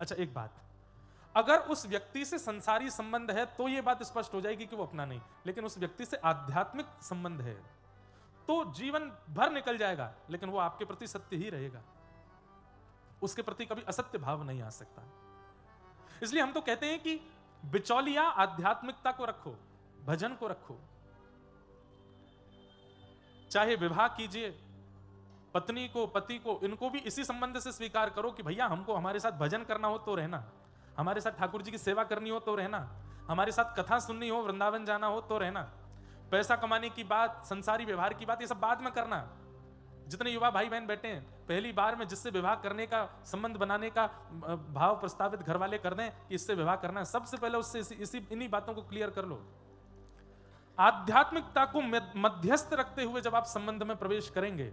अच्छा एक बात, अगर उस व्यक्ति से संसारी संबंध है तो यह बात स्पष्ट हो जाएगी कि वो अपना नहीं, लेकिन उस व्यक्ति से आध्यात्मिक संबंध है तो जीवन भर निकल जाएगा, लेकिन वो आपके प्रति सत्य ही रहेगा, उसके प्रति कभी असत्य भाव नहीं आ सकता। इसलिए हम तो कहते हैं कि बिचौलिया आध्यात्मिकता को रखो, भजन को रखो। चाहे विवाह कीजिए, पत्नी को पति को, इनको भी इसी संबंध से स्वीकार करो कि भैया हमको हमारे साथ भजन करना हो तो रहना, हमारे साथ ठाकुर जी की सेवा करनी हो तो रहना, हमारे साथ कथा सुननी हो, वृंदावन जाना हो तो रहना, पैसा कमाने की बात, संसारी व्यवहार की बात, ये सब बाद में करना। जितने युवा भाई बहन बैठे हैं, पहली बार में जिससे विवाह करने का, संबंध बनाने का भाव प्रस्तावित घर वाले कर दें कि इससे विवाह करना है, सबसे पहले उससे इन्हीं बातों को क्लियर कर लो। आध्यात्मिकता को मध्यस्थ रखते हुए जब आप संबंध में प्रवेश करेंगे,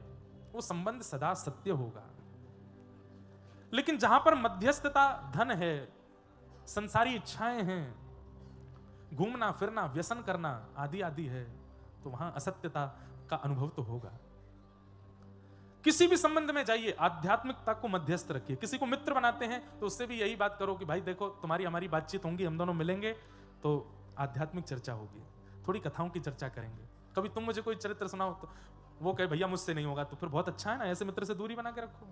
वो संबंध सदा सत्य होगा। लेकिन जहां पर मध्यस्थता धन है, संसारी इच्छाएं हैं, घूमना फिरना, व्यसन करना आदि आदि है, तो वहां असत्यता का अनुभव तो होगा। किसी भी संबंध में जाइए, आध्यात्मिकता को मध्यस्थ रखिए। किसी को मित्र बनाते हैं तो उससे भी यही बात करो कि भाई देखो तुम्हारी हमारी बातचीत होंगी, हम दोनों मिलेंगे तो आध्यात्मिक चर्चा होगी, थोड़ी कथाओं की चर्चा करेंगे, कभी तुम मुझे कोई चरित्र सुनाओ तो वो कहे भैया मुझसे नहीं होगा, तो फिर बहुत अच्छा है ना, ऐसे मित्र से दूरी बना के रखो।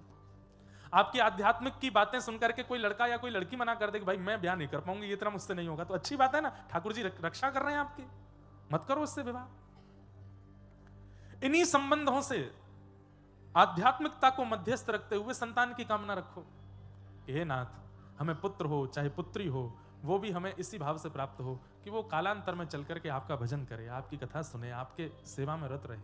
आपकी आध्यात्मिक की बातें सुनकर के कोई लड़का या कोई लड़की मना कर दे कि भाई मैं ब्याह नहीं कर पाऊंगी, ये तरह मुझसे नहीं होगा, तो अच्छी बात है ना, ठाकुर जी रक्षा कर रहे हैं आपकी, मत करो उससे विवाह। इन्हीं संबंधों से आध्यात्मिकता को मध्यस्थ रखते हुए संतान की कामना रखो। हे नाथ, हमें पुत्र हो चाहे पुत्री हो, वो भी हमें इसी भाव से प्राप्त हो कि वो कालांतर में चल करके आपका भजन करे, आपकी कथा सुने, आपके सेवा में रत रहे।